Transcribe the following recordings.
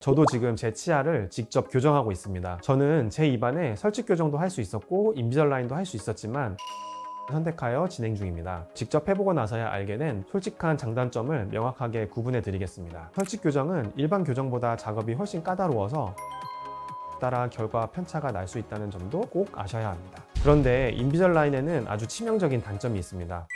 저도 지금 제 치아를 직접 교정하고 있습니다. 저는 제 입안에 설치 교정도 할 수 있었고 인비절라인도 할 수 있었지만 선택하여 진행 중입니다. 직접 해보고 나서야 알게 된 솔직한 장단점을 명확하게 구분해 드리겠습니다. 설치 교정은 일반 교정보다 작업이 훨씬 까다로워서 따라 결과 편차가 날 수 있다는 점도 꼭 아셔야 합니다. 그런데 인비절라인에는 아주 치명적인 단점이 있습니다.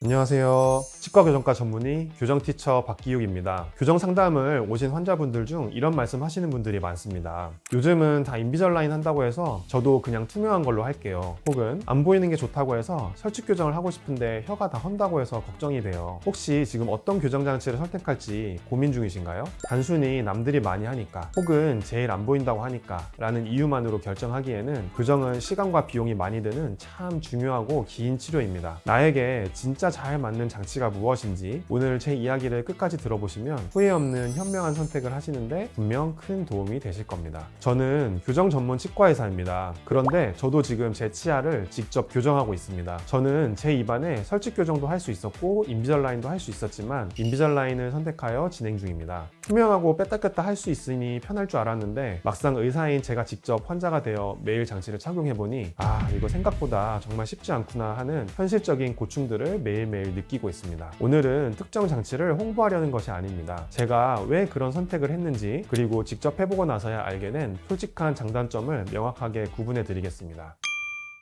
안녕하세요. 치과교정과 전문의 교정티처 박기욱입니다. 교정 상담을 오신 환자분들 중 이런 말씀 하시는 분들이 많습니다. 요즘은 다 인비절라인 한다고 해서 저도 그냥 투명한 걸로 할게요. 혹은 안 보이는 게 좋다고 해서 설치 교정을 하고 싶은데 혀가 다 헌다고 해서 걱정이 돼요. 혹시 지금 어떤 교정 장치를 선택할지 고민 중이신가요? 단순히 남들이 많이 하니까 혹은 제일 안 보인다고 하니까 라는 이유만으로 결정하기에는 교정은 시간과 비용이 많이 드는 참 중요하고 긴 치료입니다. 나에게 진짜 잘 맞는 장치가 무엇인지 오늘 제 이야기를 끝까지 들어보시면 후회 없는 현명한 선택을 하시는데 분명 큰 도움이 되실 겁니다. 저는 교정 전문 치과의사입니다. 그런데 저도 지금 제 치아를 직접 교정하고 있습니다. 저는 제 입안에 설치 교정도 할 수 있었고 인비절라인도 할 수 있었지만 인비절라인을 선택하여 진행 중입니다. 투명하고 뺐다 꼈다 할 수 있으니 편할 줄 알았는데 막상 의사인 제가 직접 환자가 되어 매일 장치를 착용해보니 이거 생각보다 정말 쉽지 않구나 하는 현실적인 고충들을 매일매일 느끼고 있습니다. 오늘은 특정 장치를 홍보하려는 것이 아닙니다. 제가 왜 그런 선택을 했는지 그리고 직접 해보고 나서야 알게 된 솔직한 장단점을 명확하게 구분해 드리겠습니다.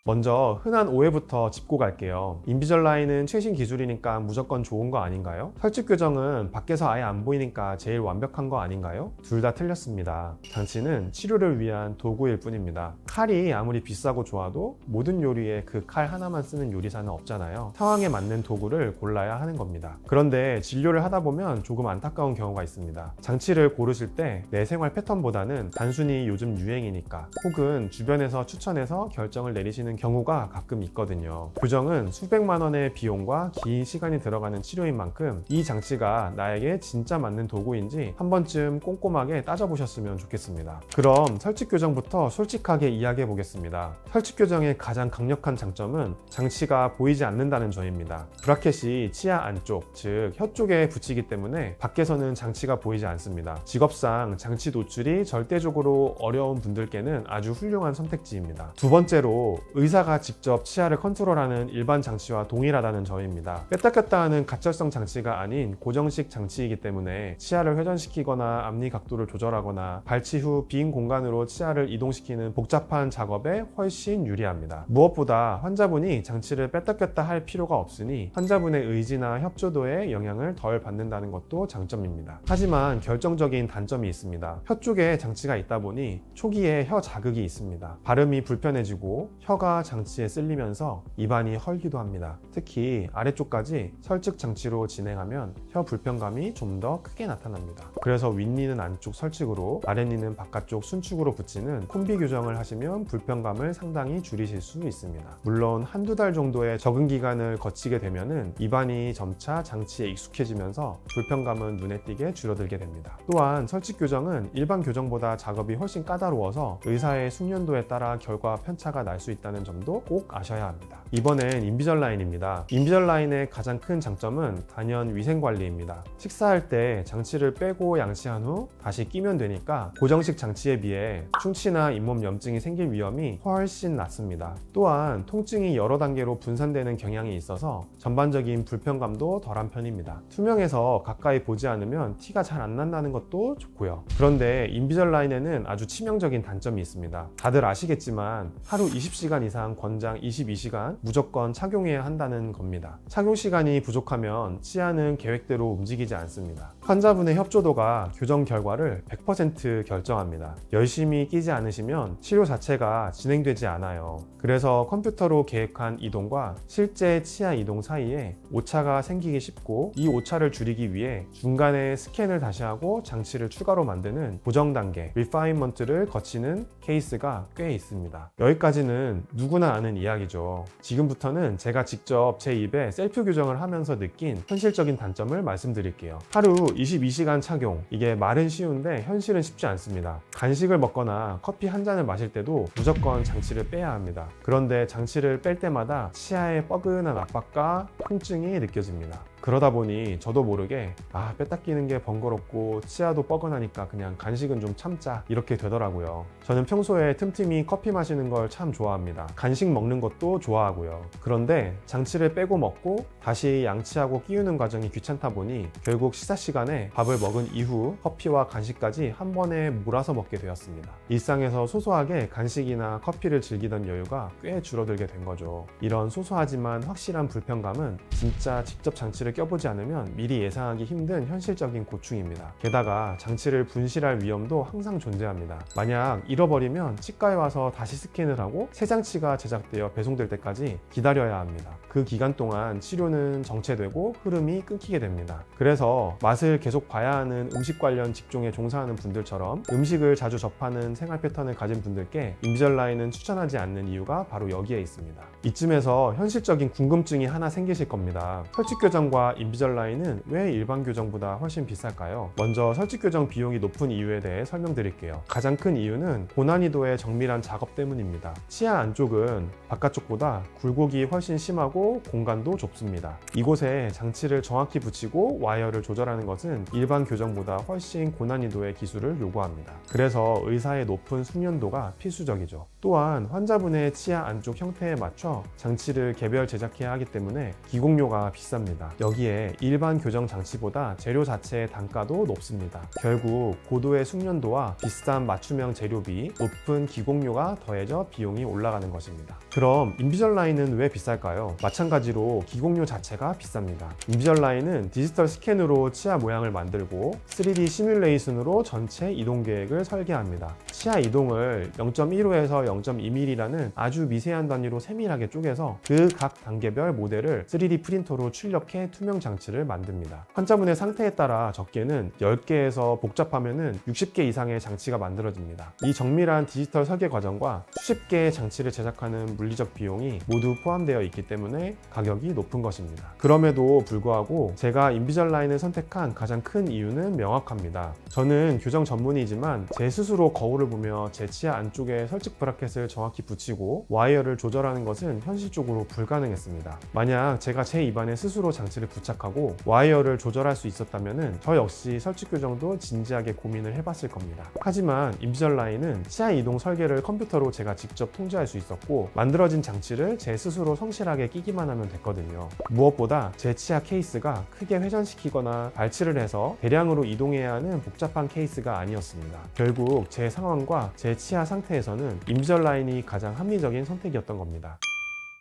먼저 흔한 오해부터 짚고 갈게요. 인비절라인은 최신 기술이니까 무조건 좋은 거 아닌가요? 설치 교정은 밖에서 아예 안 보이니까 제일 완벽한 거 아닌가요? 둘 다 틀렸습니다. 장치는 치료를 위한 도구일 뿐입니다. 칼이 아무리 비싸고 좋아도 모든 요리에 그 칼 하나만 쓰는 요리사는 없잖아요. 상황에 맞는 도구를 골라야 하는 겁니다. 그런데 진료를 하다 보면 조금 안타까운 경우가 있습니다. 장치를 고르실 때 내 생활 패턴보다는 단순히 요즘 유행이니까 혹은 주변에서 추천해서 결정을 내리시는 경우가 가끔 있거든요. 교정은 수백만 원의 비용과 긴 시간이 들어가는 치료인 만큼 이 장치가 나에게 진짜 맞는 도구인지 한 번쯤 꼼꼼하게 따져보셨으면 좋겠습니다. 그럼 설치 교정부터 솔직하게 이야기해 보겠습니다. 설치 교정의 가장 강력한 장점은 장치가 보이지 않는다는 점입니다. 브라켓이 치아 안쪽, 즉 혀 쪽에 붙이기 때문에 밖에서는 장치가 보이지 않습니다. 직업상 장치 노출이 절대적으로 어려운 분들께는 아주 훌륭한 선택지입니다. 두 번째로 의사가 직접 치아를 컨트롤하는 일반 장치와 동일하다는 점입니다. 뺐다 꼈다 하는 가철성 장치가 아닌 고정식 장치이기 때문에 치아를 회전시키거나 앞니 각도를 조절하거나 발치 후 빈 공간으로 치아를 이동시키는 복잡한 작업에 훨씬 유리합니다. 무엇보다 환자분이 장치를 뺐다 꼈다 할 필요가 없으니 환자분의 의지나 협조도에 영향을 덜 받는다는 것도 장점입니다. 하지만 결정적인 단점이 있습니다. 혀 쪽에 장치가 있다 보니 초기에 혀 자극이 있습니다. 발음이 불편해지고 혀가 장치에 쓸리면서 입안이 헐기도 합니다. 특히 아래쪽까지 설측 장치로 진행하면 혀 불편감이 좀 더 크게 나타납니다. 그래서 윗니는 안쪽 설측으로 아랫니는 바깥쪽 순축으로 붙이는 콤비 교정을 하시면 불편감을 상당히 줄이실 수 있습니다. 물론 한두 달 정도의 적응 기간을 거치게 되면은 입안이 점차 장치에 익숙해지면서 불편감은 눈에 띄게 줄어들게 됩니다. 또한 설치 교정은 일반 교정보다 작업이 훨씬 까다로워서 의사의 숙련도에 따라 결과 편차가 날 수 있다는 점도 꼭 아셔야 합니다. 이번엔 인비절라인입니다. 인비절라인의 가장 큰 장점은 단연 위생관리입니다. 식사할 때 장치를 빼고 양치한 후 다시 끼면 되니까 고정식 장치에 비해 충치나 잇몸 염증이 생길 위험이 훨씬 낮습니다. 또한 통증이 여러 단계로 분산되는 경향이 있어서 전반적인 불편감도 덜한 편입니다. 투명해서 가까이 보지 않으면 티가 잘 안 난다는 것도 좋고요. 그런데 인비절라인에는 아주 치명적인 단점이 있습니다. 다들 아시겠지만 하루 20시간 이상 권장 22시간 무조건 착용해야 한다는 겁니다. 착용 시간이 부족하면 치아는 계획대로 움직이지 않습니다. 환자분의 협조도가 교정 결과를 100% 결정합니다. 열심히 끼지 않으시면 치료 자체가 진행되지 않아요. 그래서 컴퓨터로 계획한 이동과 실제 치아 이동 사이에 오차가 생기기 쉽고 이 오차를 줄이기 위해 중간에 스캔을 다시 하고 장치를 추가로 만드는 고정 단계, 리파인먼트를 거치는 케이스가 꽤 있습니다. 여기까지는 누구나 아는 이야기죠. 지금부터는 제가 직접 제 입에 셀프 교정을 하면서 느낀 현실적인 단점을 말씀드릴게요. 하루 22시간 착용, 이게 말은 쉬운데 현실은 쉽지 않습니다. 간식을 먹거나 커피 한 잔을 마실 때도 무조건 장치를 빼야 합니다. 그런데 장치를 뺄 때마다 치아의 뻐근한 압박과 통증이 느껴집니다. 그러다 보니 저도 모르게 뺐다 끼는 게 번거롭고 치아도 뻐근하니까 그냥 간식은 좀 참자 이렇게 되더라고요. 저는 평소에 틈틈이 커피 마시는 걸 참 좋아합니다. 간식 먹는 것도 좋아하고요. 그런데 장치를 빼고 먹고 다시 양치하고 끼우는 과정이 귀찮다 보니 결국 식사 시간에 밥을 먹은 이후 커피와 간식까지 한 번에 몰아서 먹게 되었습니다. 일상에서 소소하게 간식이나 커피를 즐기던 여유가 꽤 줄어들게 된 거죠. 이런 소소하지만 확실한 불편감은 진짜 직접 장치를 껴보지 않으면 미리 예상하기 힘든 현실적인 고충입니다. 게다가 장치를 분실할 위험도 항상 존재합니다. 만약 잃어버리면 치과에 와서 다시 스캔을 하고 새 장치가 제작되어 배송될 때까지 기다려야 합니다. 그 기간 동안 치료는 정체되고 흐름이 끊기게 됩니다. 그래서 맛을 계속 봐야 하는 음식 관련 직종에 종사하는 분들처럼 음식을 자주 접하는 생활 패턴을 가진 분들께 인비절라인은 추천하지 않는 이유가 바로 여기에 있습니다. 이쯤에서 현실적인 궁금증이 하나 생기실 겁니다. 설치교정과 인비절라인은 왜 일반 교정보다 훨씬 비쌀까요? 먼저 설치교정 비용이 높은 이유에 대해 설명드릴게요. 가장 큰 이유는 고난이도의 정밀한 작업 때문입니다. 치아 안쪽은 바깥쪽보다 굴곡이 훨씬 심하고 공간도 좁습니다. 이곳에 장치를 정확히 붙이고 와이어를 조절하는 것은 일반 교정보다 훨씬 고난이도의 기술을 요구합니다. 그래서 의사의 높은 숙련도가 필수적이죠. 또한 환자분의 치아 안쪽 형태에 맞춰 장치를 개별 제작해야 하기 때문에 기공료가 비쌉니다. 여기에 일반 교정 장치보다 재료 자체의 단가도 높습니다. 결국 고도의 숙련도와 비싼 맞춤형 재료비, 높은 기공료가 더해져 비용이 올라가는 것입니다. 그럼 인비절라인은 왜 비쌀까요? 마찬가지로 기공료 자체가 비쌉니다. 인비절라인은 디지털 스캔으로 치아 모양을 만들고 3D 시뮬레이션으로 전체 이동 계획을 설계합니다. 치아 이동을 0.15에서 0.2mm라는 아주 미세한 단위로 세밀하게 쪼개서 그 각 단계별 모델을 3D 프린터로 출력해 투명 장치를 만듭니다. 환자분의 상태에 따라 적게는 10개에서 복잡하면은 60개 이상의 장치가 만들어집니다. 이 정밀한 디지털 설계 과정과 수십 개의 장치를 제작하는 물리적 비용이 모두 포함되어 있기 때문에 가격이 높은 것입니다. 그럼에도 불구하고 제가 인비절라인을 선택한 가장 큰 이유는 명확합니다. 저는 교정 전문이지만 제 스스로 거울을 보며 제 치아 안쪽에 설치 브라켓을 정확히 붙이고 와이어를 조절하는 것은 현실적으로 불가능했습니다. 만약 제가 제 입안에 스스로 장치를 부착하고 와이어를 조절할 수 있었다면 저 역시 설치 교정도 진지하게 고민을 해봤을 겁니다. 하지만 인비절라인은 치아 이동 설계를 컴퓨터로 제가 직접 통제할 수 있었고 만들어진 장치를 제 스스로 성실하게 끼기만 하면 됐거든요. 무엇보다 제 치아 케이스가 크게 회전시키거나 발치를 해서 대량으로 이동해야 하는 복잡한 케이스가 아니었습니다. 결국 제 상황과 제 치아 상태에서는 인비절라인이 가장 합리적인 선택이었던 겁니다.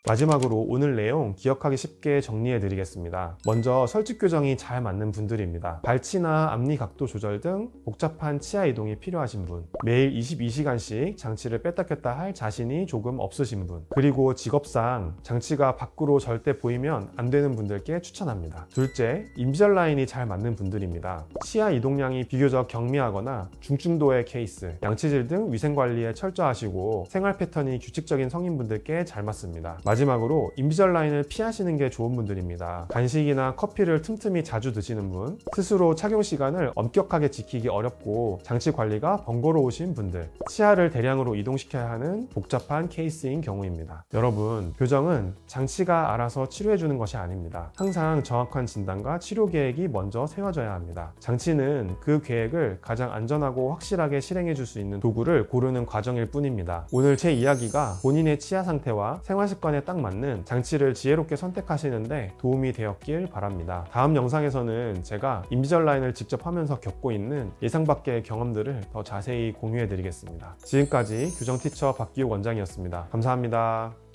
마지막으로 오늘 내용 기억하기 쉽게 정리해 드리겠습니다. 먼저 설치 교정이 잘 맞는 분들입니다. 발치나 앞니 각도 조절 등 복잡한 치아 이동이 필요하신 분, 매일 22시간씩 장치를 뺐다 꼈다 할 자신이 조금 없으신 분, 그리고 직업상 장치가 밖으로 절대 보이면 안 되는 분들께 추천합니다. 둘째, 인비절라인이 잘 맞는 분들입니다. 치아 이동량이 비교적 경미하거나 중증도의 케이스, 양치질 등 위생관리에 철저하시고 생활 패턴이 규칙적인 성인분들께 잘 맞습니다. 마지막으로 인비절라인을 피하시는 게 좋은 분들입니다. 간식이나 커피를 틈틈이 자주 드시는 분, 스스로 착용 시간을 엄격하게 지키기 어렵고 장치 관리가 번거로우신 분들, 치아를 대량으로 이동시켜야 하는 복잡한 케이스인 경우입니다. 여러분, 교정은 장치가 알아서 치료해주는 것이 아닙니다. 항상 정확한 진단과 치료 계획이 먼저 세워져야 합니다. 장치는 그 계획을 가장 안전하고 확실하게 실행해줄 수 있는 도구를 고르는 과정일 뿐입니다. 오늘 제 이야기가 본인의 치아 상태와 생활 습관에 딱 맞는 장치를 지혜롭게 선택하시는데 도움이 되었길 바랍니다. 다음 영상에서는 제가 인비절라인을 직접 하면서 겪고 있는 예상 밖의 경험들을 더 자세히 공유해 드리겠습니다. 지금까지 교정티처 박기욱 원장이었습니다. 감사합니다.